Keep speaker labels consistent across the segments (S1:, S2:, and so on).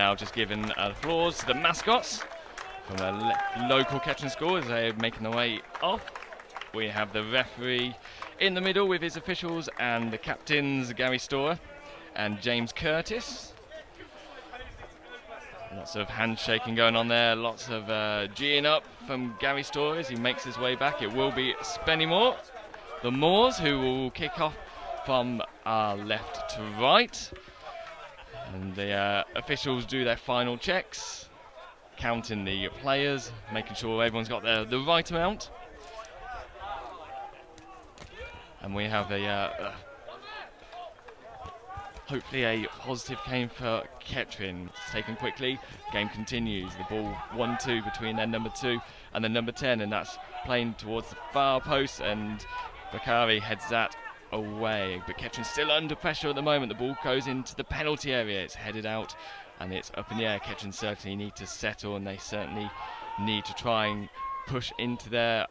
S1: now just giving applause to the mascots from a local Kettering school as they're making their way off. We have the referee in the middle with his officials and the captains Gary Storer and James Curtis. Lots of handshaking going on there, lots of geeing up from Gary Storer as he makes his way back. It will be Spenymoor, the Moors, who will kick off from left to right. And the officials do their final checks, counting the players, making sure everyone's got the right amount. And we have a hopefully a positive game for Kettering. It's taken quickly. Game continues. The ball 1-2 between their number 2 and the number 10, and that's playing towards the far post, and Bakari heads that away. But Kettering still under pressure at the moment. The ball goes into the penalty area. It's headed out and it's up in the air. Kettering certainly need to settle, and they certainly need to try and push into their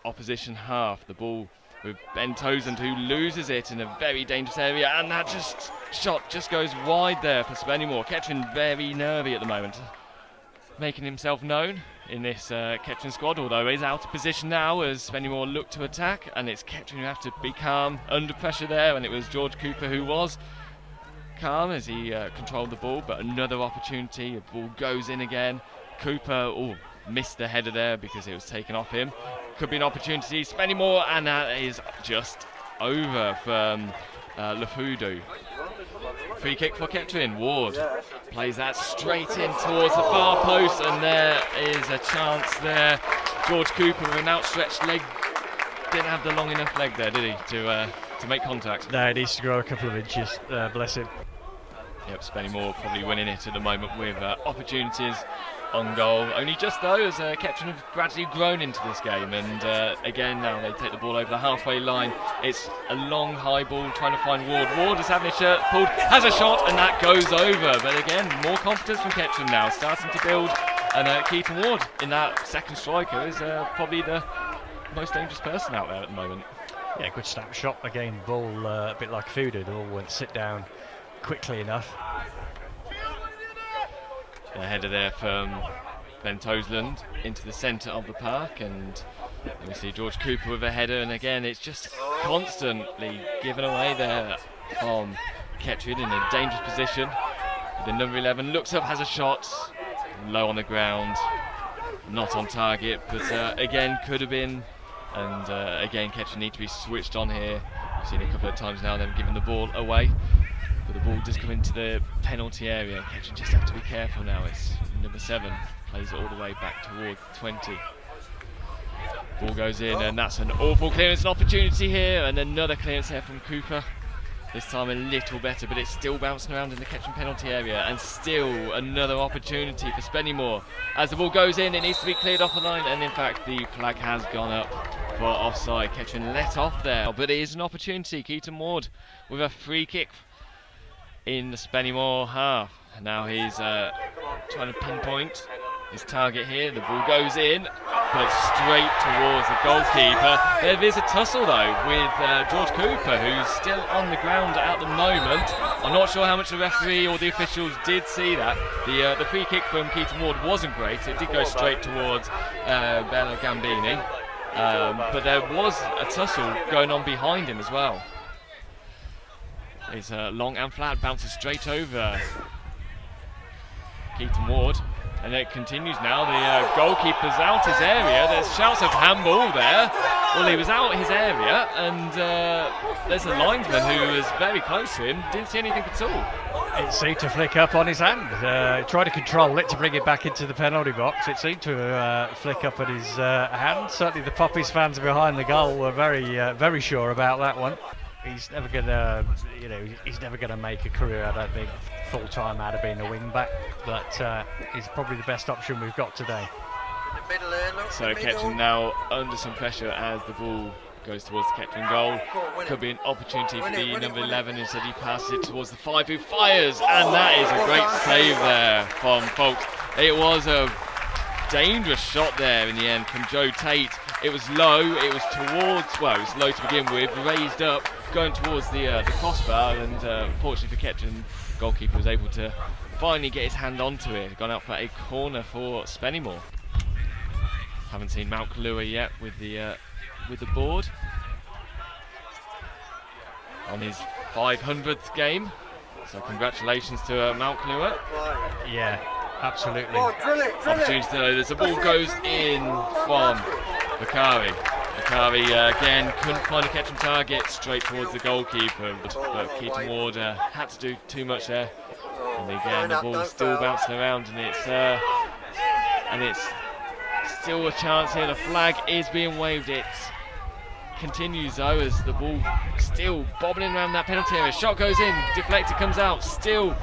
S1: opposition half. The ball with Ben Tosland, who loses it in a very dangerous area, and that shot just goes wide there for Spenymoor. Kettering very nervy at the moment, making himself known in this Kettering squad, although he's out of position now as Spenymoor look to attack, and it's Kettering who have to be calm under pressure there, and it was George Cooper who was calm as he controlled the ball. But another opportunity, the ball goes in again. Cooper missed the header there because it was taken off him. Could be an opportunity, Spenymoor, and that is just over from Lafudu. Free kick for Kettering. Ward plays that straight in towards the far post, and there is a chance there. George Cooper with an outstretched leg, didn't have the long enough leg there, did he, to make contact?
S2: No, it needs to grow a couple of inches, bless him.
S1: Yep, Spenymoor probably winning it at the moment with opportunities on goal. Only just though, as Kettering have gradually grown into this game, and again now they take the ball over the halfway line. It's a long high ball trying to find Ward. Ward is having his shirt pulled, has a shot, and that goes over. But again, more confidence from Kettering now, starting to build, and Keaton Ward in that second striker is probably the most dangerous person out there at the moment.
S2: Yeah, good snapshot. Again, ball a bit like Fudu, the ball went sit down quickly enough.
S1: The header there from Ben Tosland into the centre of the park, and we see George Cooper with a header, and again it's just constantly given away there from Kettering in a dangerous position. The number 11 looks up, has a shot, low on the ground, not on target, but again could have been, and again Kettering need to be switched on here. We've seen a couple of times now them giving the ball away. But the ball does come into the penalty area. Kettering just have to be careful now. It's number 7, plays it all the way back towards 20. Ball goes in, and that's an awful clearance, an opportunity here, and another clearance there from Cooper. This time a little better, but it's still bouncing around in the Kettering penalty area, and still another opportunity for Spenymoor. As the ball goes in, it needs to be cleared off the line, and in fact the flag has gone up for offside. Kettering let off there, but it is an opportunity. Keaton Ward with a free kick in the Spenymoor half. Now he's trying to pinpoint his target here. The ball goes in, but straight towards the goalkeeper. There is a tussle though with George Cooper, who's still on the ground at the moment. I'm not sure how much the referee or the officials did see that. The free kick from Keaton Ward wasn't great. It did go straight towards Bella Gambini, but there was a tussle going on behind him as well. It's long and flat, bounces straight over Keaton Ward, and it continues now. The goalkeeper's out his area. There's shouts of handball there. Well, he was out his area, and there's a linesman who was very close to him, didn't see anything at all.
S2: It seemed to flick up on his hand. Tried to control it to bring it back into the penalty box. It seemed to flick up at his hand. Certainly the Poppies fans behind the goal were very sure about that one. He's never gonna, he's never gonna make a career, I don't think, full time out of being a wing back. But he's probably the best option we've got today.
S1: So Kettering now under some pressure as the ball goes towards the Kettering goal. Could be an opportunity for the number 11. Instead he passes it towards the 5 who fires, and that is a great save there from Folks. It was a dangerous shot there in the end from Joe Tate. It was low, it was towards, well, it was low to begin with, raised up, going towards the crossbar, and unfortunately for Kettering, the goalkeeper was able to finally get his hand onto it. Gone out for a corner for Spenymoor. Haven't seen Mount Kalua yet with the board on his 500th game. So congratulations to Mount Kalua.
S2: Yeah, absolutely.
S1: Opportunity to know as the ball goes in from Bakari. Bakari again couldn't find a catching target, straight towards the goalkeeper, but Keaton Ward had to do too much there. And again the ball's still bouncing around, and it's still a chance here. The flag is being waved. It continues though as the ball still bobbling around that penalty area. Shot goes in, deflected, comes out, still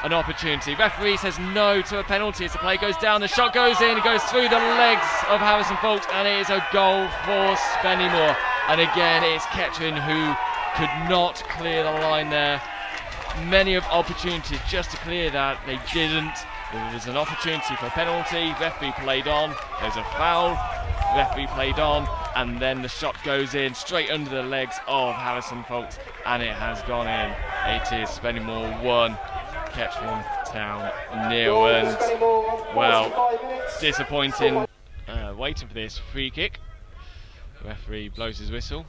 S1: an opportunity. Referee says no to a penalty as the play goes down. The shot goes in, it goes through the legs of Harrison Folks, and it is a goal for Spenymoor. And again, it's Kettering who could not clear the line there. Many of opportunities just to clear that, they didn't. There was an opportunity for a penalty, referee played on, there's a foul, referee played on, and then the shot goes in straight under the legs of Harrison Folks, and it has gone in. It is Spenymoor 1, Kettering Town 0, and well, disappointing. Waiting for this free kick. The referee blows his whistle.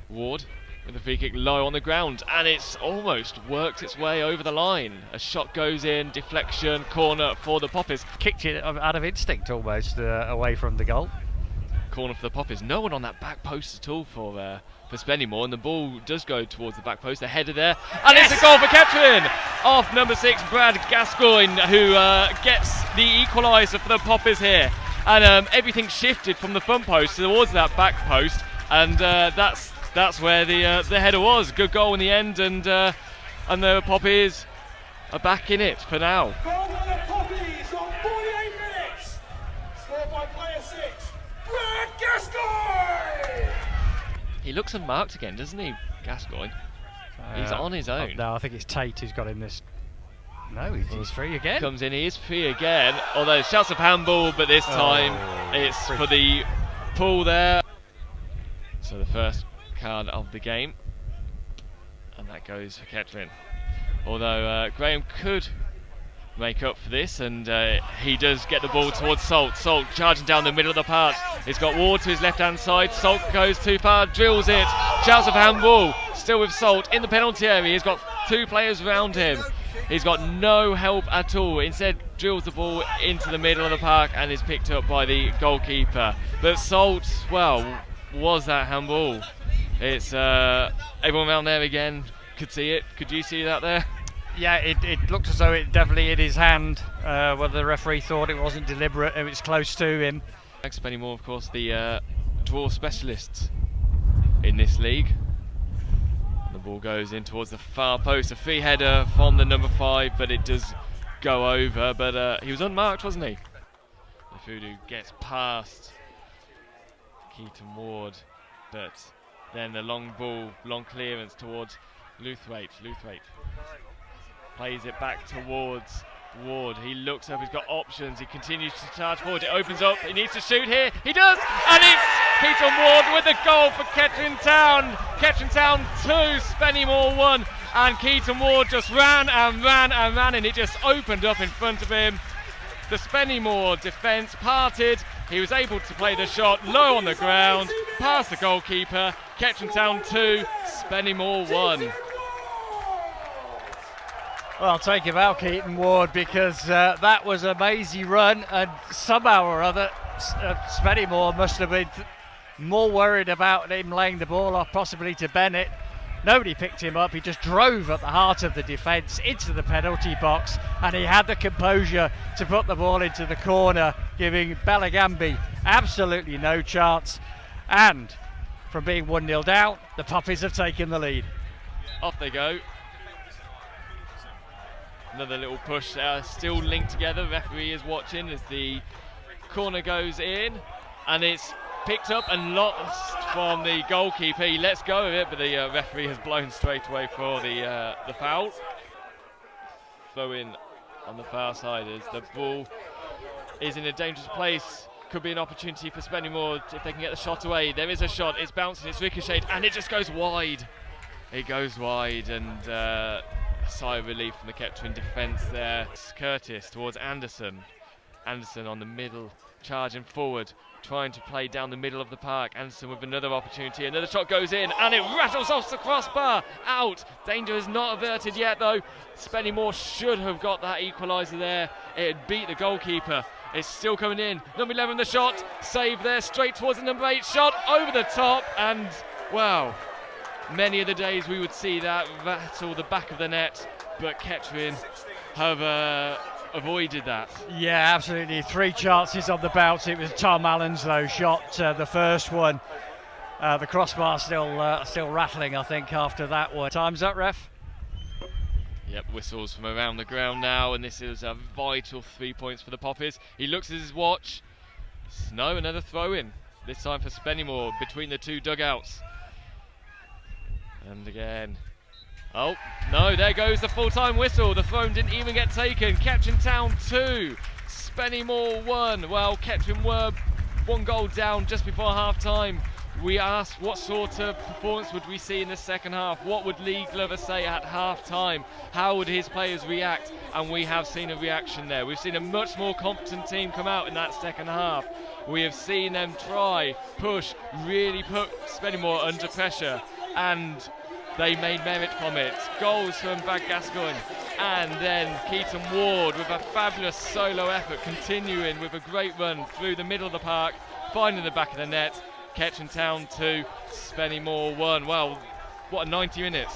S1: Ward with a free kick low on the ground, and it's almost worked its way over the line. A shot goes in, deflection, corner for the Poppies.
S2: Kicked it out of instinct almost away from the goal.
S1: Corner for the Poppies. No one on that back post at all for Spenymoor, and the ball does go towards the back post. The header there, and it's a goal for Kettering off number 6 Brad Gascoigne, who gets the equaliser for the Poppies here. And everything shifted from the front post towards that back post, and that's where the header was. Good goal in the end, and the Poppies are back in it for now.
S3: Goal for the Poppies on 48 minutes. Scored by player 6, Brad Gascoigne.
S1: He looks unmarked again, doesn't he, Gascoigne? He's on his own.
S2: No, I think it's Tate who's got him this. No, he's free again.
S1: Comes in, he is free again. Although shouts of handball, but this time it's
S2: free.
S1: For the pull there. So the first card of the game, and that goes for Kettering. Although Graham could make up for this, and he does get the ball towards Salt. Salt charging down the middle of the park. He's got Ward to his left hand side. Salt goes too far, drills it. Shouts of handball. Still with Salt in the penalty area. He's got 2 players around him. He's got no help at all. Instead drills the ball into the middle of the park and is picked up by the goalkeeper. But Salt, well, was that handball? It's everyone around there again could see it. Could you see that there?
S2: Yeah, it looked as though it definitely hit his hand. Whether the referee thought it wasn't deliberate, it was close to him.
S1: Spenymoor, of course, the draw specialists in this league. The ball goes in towards the far post. A free header from the number 5, but it does go over. But he was unmarked, wasn't he? The Fudu gets past Keaton Ward, but then the long ball, long clearance towards Luthwaite. Luthwaite plays it back towards Ward. He looks up, he's got options, he continues to charge forward, it opens up, he needs to shoot here, he does, and it's Keaton Ward with the goal for Kettering Town. Kettering Town 2, Spenymoor 1, and Keaton Ward just ran and ran and ran, and it just opened up in front of him. The Spenymoor defence parted, he was able to play the shot low on the ground, past the goalkeeper. Kettering Town 2, Spenymoor 1.
S2: Well, I'll take him out, Keaton Ward, because that was a mazy run, and somehow or other Spenymoor must have been more worried about him laying the ball off, possibly to Bennett. Nobody picked him up. He just drove at the heart of the defence into the penalty box, and he had the composure to put the ball into the corner, giving Belagambi absolutely no chance. And from being 1-0 down, the Poppies have taken the lead.
S1: Off they go. Another little push there, still linked together. Referee is watching as the corner goes in, and it's picked up and lost from the goalkeeper. He lets go of it, but the referee has blown straight away for the foul. Throw in on the far side as the ball is in a dangerous place. Could be an opportunity for Spenymoor if they can get the shot away. There is a shot, it's bouncing, it's ricocheted, and it just goes wide. It goes wide, and sigh of relief from the Kettering defence there. Curtis towards Anderson. Anderson on the middle, charging forward, trying to play down the middle of the park. Anderson with another opportunity, another shot goes in, and it rattles off the crossbar, out. Danger is not averted yet though. Spennymoor should have got that equaliser there. It had beat the goalkeeper. It's still coming in. Number 11 the shot, save there, straight towards the number 8 shot, over the top, and wow, many of the days we would see that rattle the back of the net, but Kettering have avoided that.
S2: Yeah, absolutely. 3 chances on the bounce. It was Tom Allen's though shot, the first one. The crossbar still rattling, I think, after that one. Time's up, ref.
S1: Yep, whistles from around the ground now, and this is a vital 3 points for the Poppies. He looks at his watch. No, another throw in. This time for Spenymoor between the 2 dugouts. And again. Oh, no, there goes the full-time whistle. The throw didn't even get taken. Kettering Town 2, Spenymoor 1. Well, Kettering were 1 goal down just before half-time. We asked what sort of performance would we see in the second half? What would Lee Glover say at half-time? How would his players react? And we have seen a reaction there. We've seen a much more competent team come out in that second half. We have seen them try, push, really put Spenymoor under pressure, and they made merit from it. Goals from Bad Gascoigne, and then Keaton Ward with a fabulous solo effort, continuing with a great run through the middle of the park, finding the back of the net. Kettering Town 2, Spenymoor 1. Well, what a 90 minutes.